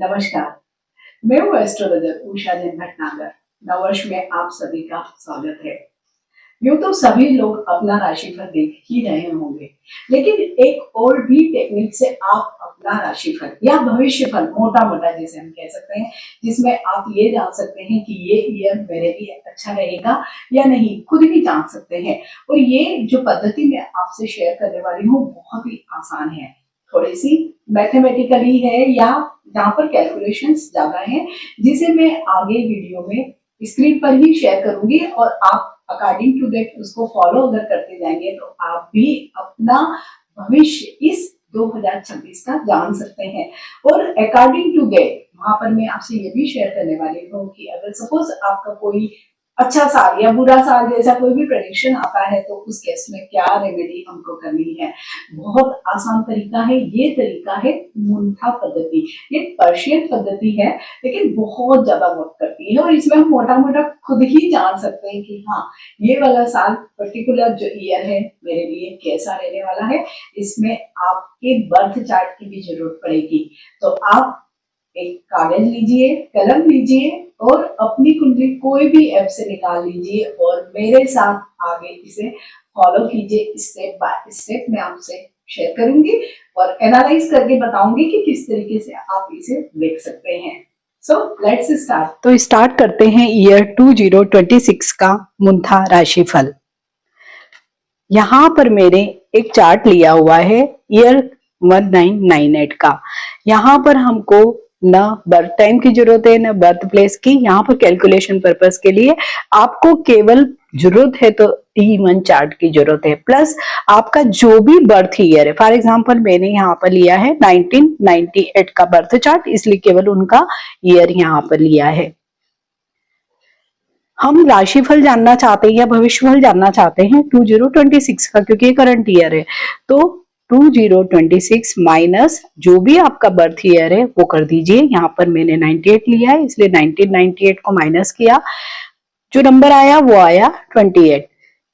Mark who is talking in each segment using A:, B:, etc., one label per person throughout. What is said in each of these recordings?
A: नमस्कार। मैं हूँ एस्ट्रोलॉजर उषा जैन भटनागर। नववर्ष में आप सभी का स्वागत है। यूं तो सभी लोग अपना राशिफल देख ही रहे होंगे, लेकिन एक और भी टेक्निक से आप अपना राशिफल या भविष्यफल मोटा मोटा जिसे हम कह सकते हैं, जिसमें आप ये जान सकते हैं कि ये ईयर मेरे लिए अच्छा रहेगा या नहीं, खुद भी जान सकते हैं। और ये जो पद्धति मैं आपसे शेयर करने वाली हूँ बहुत ही आसान है, थोड़ी सी मैथमेटिकली है या जहाँ पर कैलकुलेशंस ज्यादा हैं, जिसे मैं आगे वीडियो में स्क्रीन पर ही शेयर करूंगी और आप अकॉर्डिंग टू दैट उसको फॉलो अगर करते जाएंगे तो आप भी अपना भविष्य इस 2026 का जान सकते हैं। और अकॉर्डिंग टू दैट वहां पर मैं आपसे ये भी शेयर करने वाली हूँ कि अगर सपोज आपका कोई अच्छा साल या बुरा साल जैसा कोई भी प्रेडिक्शन आता है तो उस केस में क्या रेमेडी हमको करनी है। बहुत आसान तरीका है, ये तरीका है मुंठा पद्धति। ये पर्शियन पद्धति है लेकिन बहुत ज्यादा वर्क करती है और इसमें हम मोटा मोटा खुद ही जान सकते हैं कि हाँ, ये वाला साल पर्टिकुलर जो ईयर है मेरे लिए कैसा रहने वाला है। इसमें आपके बर्थ चार्ट की भी जरूरत पड़ेगी, तो आप एक कागज लीजिए, कलम लीजिए और अपनी कुंडली कोई भी ऐप से निकाल लीजिए और मेरे साथ आगे इसे फॉलो कीजिए। स्टेप बाय स्टेप मैं आपसे शेयर करूंगी और एनालाइज करके बताऊंगी कि किस तरीके से आप इसे देख सकते हैं। So let's start.
B: तो स्टार्ट करते हैं ईयर 2026 का मुंथा राशिफल। यहाँ पर मैंने एक चार्ट लिया हुआ है ईयर 1998 का। यहाँ पर हमको न बर्थ टाइम की जरूरत है न बर्थ प्लेस की। यहाँ पर कैलकुलेशन पर्पस के लिए आपको केवल जरूरत है तो T1 चार्ट की जरूरत है, प्लस आपका जो भी बर्थ ईयर है। फॉर एग्जांपल मैंने यहाँ पर लिया है 1998 का बर्थ चार्ट, इसलिए केवल उनका ईयर यहाँ पर लिया है। हम राशिफल जानना चाहते हैं या भविष्यफल जानना चाहते हैं 2026 का, क्योंकि ये करंट ईयर है। तो 2026 माइनस जो भी आपका बर्थ ईयर है वो कर दीजिए। यहाँ पर मैंने 98 लिया है इसलिए 1998 को माइनस किया, जो नंबर आया वो आया 28।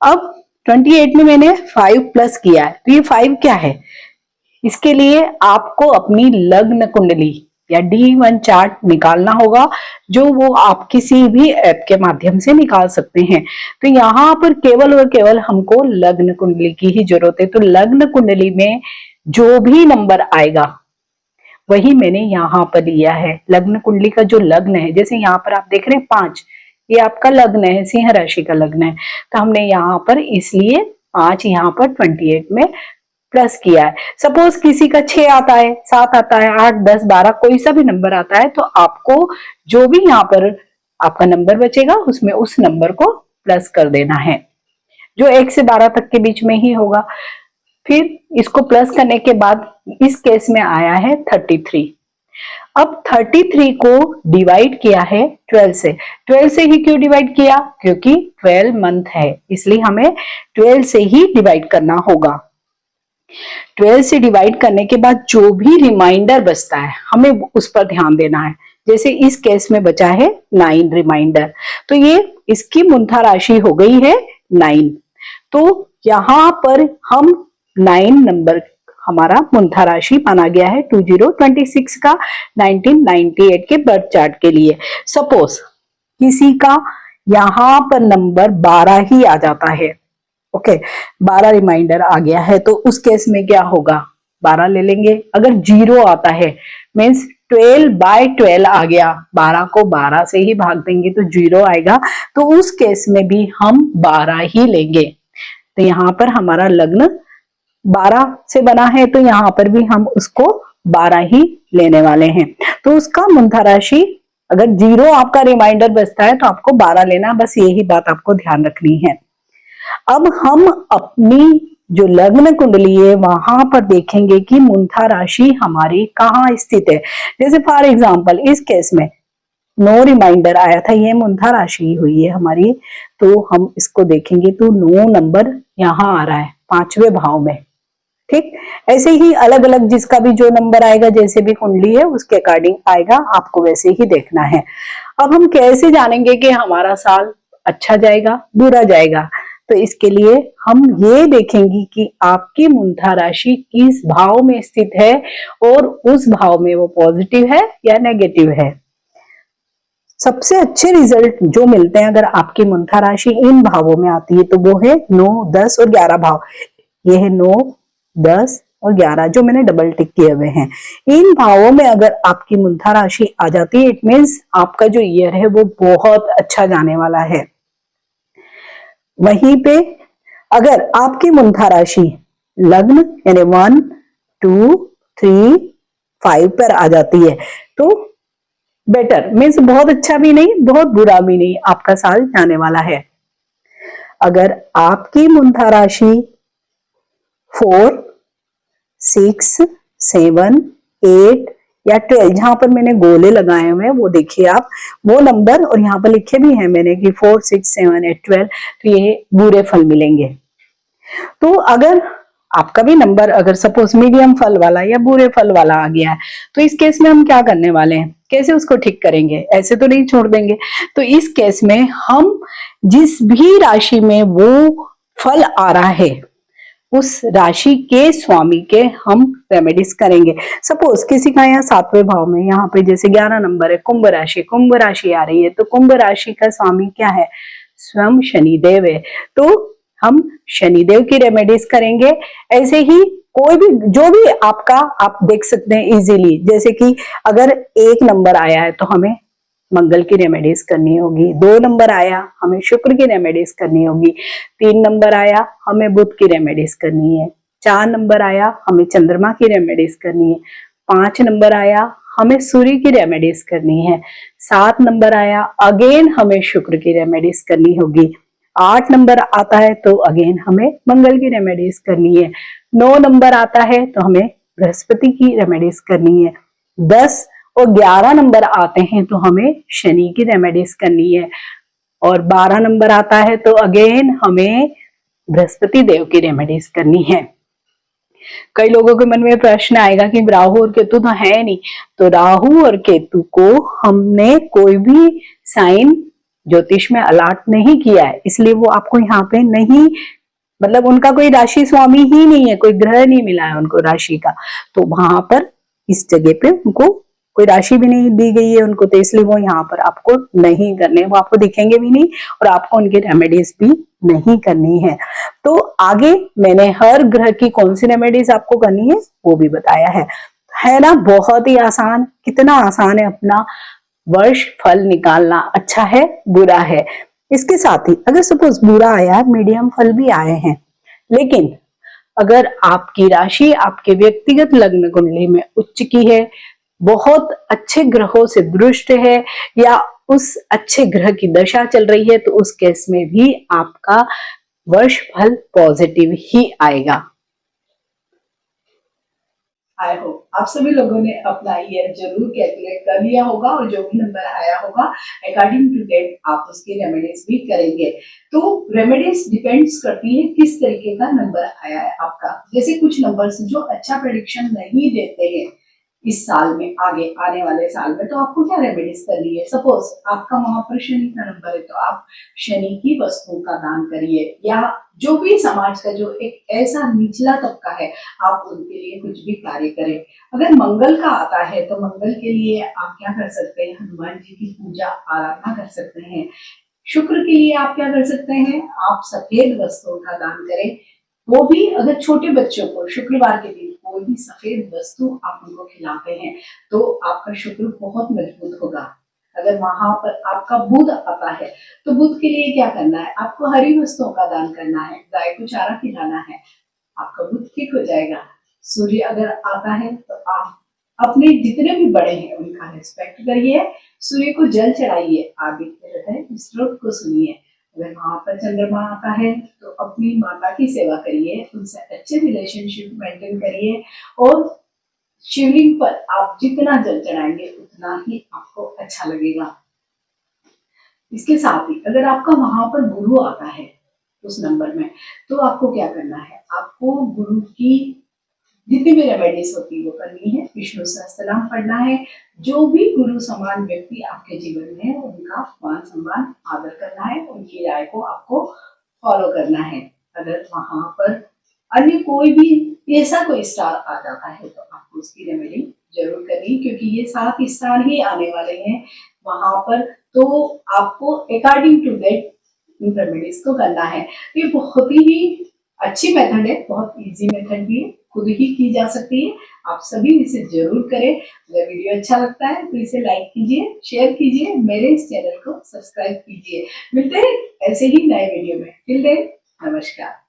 B: अब 28 में मैंने 5 प्लस किया है, तो ये 5 क्या है? इसके लिए आपको अपनी लग्न कुंडली या D1 चार्ट निकालना होगा, जो वो आप किसी भी ऐप के माध्यम से निकाल सकते हैं। तो यहाँ पर केवल और केवल हमको लग्न कुंडली की ही जरूरत है। तो लग्न कुंडली में जो भी नंबर आएगा वही मैंने यहाँ पर लिया है। लग्न कुंडली का जो लग्न है, जैसे यहाँ पर आप देख रहे हैं 5, ये आपका लग्न है, सिंह राशि का लग्न है। तो हमने यहाँ पर इसलिए 5 यहाँ पर 28 में प्लस किया है। सपोज किसी का 6 आता है, 7 आता है, 8, 10, 12 कोई सा भी नंबर आता है, तो आपको जो भी यहाँ पर आपका नंबर बचेगा उसमें उस नंबर को प्लस कर देना है, जो 1 से 12 तक के बीच में ही होगा। फिर इसको प्लस करने के बाद इस केस में आया है 33। अब 33 को डिवाइड किया है 12 से। 12 से ही क्यों डिवाइड किया? क्योंकि 12 मंथ है, इसलिए हमें 12 से ही डिवाइड करना होगा। 12 से डिवाइड करने के बाद जो भी रिमाइंडर बचता है हमें उस पर ध्यान देना है। जैसे इस केस में बचा है 9 रिमाइंडर, तो ये इसकी मुंथा राशि हो गई है 9। तो यहाँ पर हम 9 नंबर हमारा मुंथा राशि माना गया है 2026 का 1998 के बर्थ चार्ट के लिए। सपोज किसी का यहाँ पर नंबर 12 ही आ जाता है, ओके, 12 रिमाइंडर आ गया है, तो उस केस में क्या होगा? 12 ले लेंगे। अगर 0 आता है मीन्स 12/12 आ गया, 12 को 12 से ही भाग देंगे तो 0 आएगा, तो उस केस में भी हम 12 ही लेंगे। तो यहाँ पर हमारा लग्न 12 से बना है, तो यहाँ पर भी हम उसको 12 ही लेने वाले हैं। तो उसका मुंथा राशि अगर 0 आपका रिमाइंडर बचता है तो आपको 12 लेना, बस यही बात आपको ध्यान रखनी है। अब हम अपनी जो लग्न कुंडली है वहां पर देखेंगे कि मुंथा राशि हमारी कहाँ स्थित है। जैसे फॉर एग्जांपल इस केस में 9 रिमाइंडर आया था, ये मुंथा राशि हुई है हमारी, तो हम इसको देखेंगे तो 9 नंबर यहाँ आ रहा है 5वें भाव में। ठीक, ऐसे ही अलग अलग जिसका भी जो नंबर आएगा, जैसे भी कुंडली है उसके अकॉर्डिंग आएगा, आपको वैसे ही देखना है। अब हम कैसे जानेंगे कि हमारा साल अच्छा जाएगा बुरा जाएगा? तो इसके लिए हम ये देखेंगे कि आपकी मूलधन राशि किस भाव में स्थित है और उस भाव में वो पॉजिटिव है या नेगेटिव है। सबसे अच्छे रिजल्ट जो मिलते हैं अगर आपकी मूलधन राशि इन भावों में आती है तो वो है 9, 10 और 11 भाव। ये है 9, 10 और 11 जो मैंने डबल टिक किए हुए हैं। इन भावों में अगर आपकी मूलधन राशि आ जाती है, इट मीन्स आपका जो ईयर है वो बहुत अच्छा जाने वाला है। वहीं पे अगर आपकी मूलधन राशि लग्न यानी 1, 2, 3, 5 पर आ जाती है तो बेटर मीन्स बहुत अच्छा भी नहीं, बहुत बुरा भी नहीं, आपका साल जाने वाला है। अगर आपकी मूलधन राशि 4, 6, 7, 8 या 12, जहां पर मैंने गोले लगाए हुए हैं वो देखिए आप, वो नंबर और यहाँ पर लिखे भी हैं मैंने कि 4, 6, 7, 8, 12, तो ये बुरे फल मिलेंगे। तो अगर आपका भी नंबर अगर सपोज मीडियम फल वाला या बुरे फल वाला आ गया है तो इस केस में हम क्या करने वाले हैं, कैसे उसको ठीक करेंगे, ऐसे तो नहीं छोड़ देंगे। तो इस केस में हम जिस भी राशि में वो फल आ रहा है उस राशि के स्वामी के हम रेमेडीज करेंगे। सपोज किसी का यहाँ 7वें भाव में, यहाँ पे जैसे 11 नंबर है, कुंभ राशि आ रही है, तो कुंभ राशि का स्वामी क्या है, स्वयं शनिदेव है, तो हम शनिदेव की रेमेडीज करेंगे। ऐसे ही कोई भी जो भी आपका आप देख सकते हैं इजीली, जैसे कि अगर 1 नंबर आया है तो हमें मंगल की रेमेडीज करनी होगी, 2 नंबर आया हमें शुक्र की रेमेडीज करनी होगी, 3 नंबर आया हमें बुध की रेमेडीज करनी है, 4 नंबर आया हमें चंद्रमा की रेमेडीज करनी है, 5 नंबर आया हमें सूर्य की रेमेडीज करनी है, 7 नंबर आया अगेन हमें शुक्र की रेमेडीज करनी होगी, 8 नंबर आता है तो अगेन हमें मंगल की रेमेडीज करनी है, 9 नंबर आता है तो हमें बृहस्पति की रेमेडीज करनी है, 10 और 11 नंबर आते हैं तो हमें शनि की रेमेडीज करनी है, और 12 नंबर आता है तो अगेन हमें बृहस्पति देव की रेमेडीज करनी है। कई लोगों के मन में प्रश्न आएगा कि राहु और केतु तो है नहीं, तो राहु और केतु को हमने कोई भी साइन ज्योतिष में अलॉट नहीं किया है, इसलिए वो आपको यहाँ पे नहीं, मतलब उनका कोई राशि स्वामी ही नहीं है, कोई ग्रह नहीं मिला है उनको राशि का, तो वहां पर इस जगह पे उनको कोई राशि भी नहीं दी गई है उनको, तो इसलिए वो यहाँ पर आपको नहीं करने, वो आपको दिखेंगे भी नहीं और आपको उनकी रेमेडीज भी नहीं करनी है। तो आगे मैंने हर ग्रह की कौन सी रेमेडीज आपको करनी है वो भी बताया है ना, बहुत ही आसान, कितना आसान है अपना वर्ष फल निकालना, अच्छा है बुरा है। इसके साथ ही अगर सपोज बुरा आया, मीडियम फल भी आए हैं, लेकिन अगर आपकी राशि आपके व्यक्तिगत लग्न कुंडली में उच्च की है, बहुत अच्छे ग्रहों से दृष्ट है या उस अच्छे ग्रह की दशा चल रही है, तो उस केस में भी आपका वर्ष फल पॉजिटिव ही आएगा।
A: आई होप आप सभी लोगों ने अपना ईयर जरूर कैलकुलेट कर लिया होगा और जो भी नंबर आया होगा अकॉर्डिंग टू दैट आप उसकी रेमेडीज भी करेंगे। तो रेमेडीज डिपेंड्स करती है किस तरीके का नंबर आया है आपका। जैसे कुछ नंबर्स जो अच्छा प्रेडिक्शन नहीं देते हैं इस साल में, आगे आने वाले साल में, तो आपको क्या रेमेडीज करनी है। सपोज आपका वहां पर शनि का नंबर है तो आप शनि की वस्तुओं का दान करिए, या जो भी समाज का जो एक ऐसा निचला तबका है आप उनके लिए कुछ भी कार्य करें। अगर मंगल का आता है तो मंगल के लिए आप क्या कर सकते हैं, हनुमान जी की पूजा आराधना कर सकते हैं। शुक्र के लिए आप क्या कर सकते हैं, आप सफेद वस्त्रों का दान करें, वो भी अगर छोटे बच्चों को शुक्रवार के दिन कोई भी सफेद वस्तु आप उनको खिलाते हैं तो आपका शुक्र बहुत मजबूत होगा। अगर वहां पर आपका बुध आता है तो बुध के लिए क्या करना है, आपको हरी वस्तुओं का दान करना है, गाय को चारा खिलाना है, आपका बुध ठीक हो जाएगा। सूर्य अगर आता है तो आप अपने जितने भी बड़े हैं उनका रिस्पेक्ट करिए, सूर्य को जल चढ़ाइए, आदित्य हृदय स्त्रोत को सुनिए। अगर वहां पर चंद्रमा आता है तो अपनी माता की सेवा करिए, उनसे अच्छे रिलेशनशिप मेंटेन करिए, और शिवलिंग पर आप जितना जल चढ़ाएंगे उतना ही आपको अच्छा लगेगा। इसके साथ ही अगर आपका वहां पर गुरु आता है उस नंबर में, तो आपको क्या करना है, आपको गुरु की जितनी भी रेमेडीज होती है वो करनी है, विष्णु सहस्त्रनाम पढ़ना है, जो भी गुरु समान व्यक्ति आपके जीवन में है उनका मान सम्मान आदर करना है, उनकी राय को आपको फॉलो करना है। अगर वहां पर अन्य कोई भी ऐसा कोई स्टार आ जाता है तो आपको उसकी रेमेडी जरूर करनी, क्योंकि ये 7 स्टार ही आने वाले हैं वहां पर, तो आपको अकॉर्डिंग टू दैट रेमेडीज को करना है। ये बहुत ही अच्छी मेथड है, बहुत इजी मेथड भी है, खुद ही की जा सकती है। आप सभी इसे जरूर करें। अगर वीडियो अच्छा लगता है तो इसे लाइक कीजिए, शेयर कीजिए, मेरे इस चैनल को सब्सक्राइब कीजिए। मिलते हैं ऐसे ही नए वीडियो में। टिल देन, नमस्कार।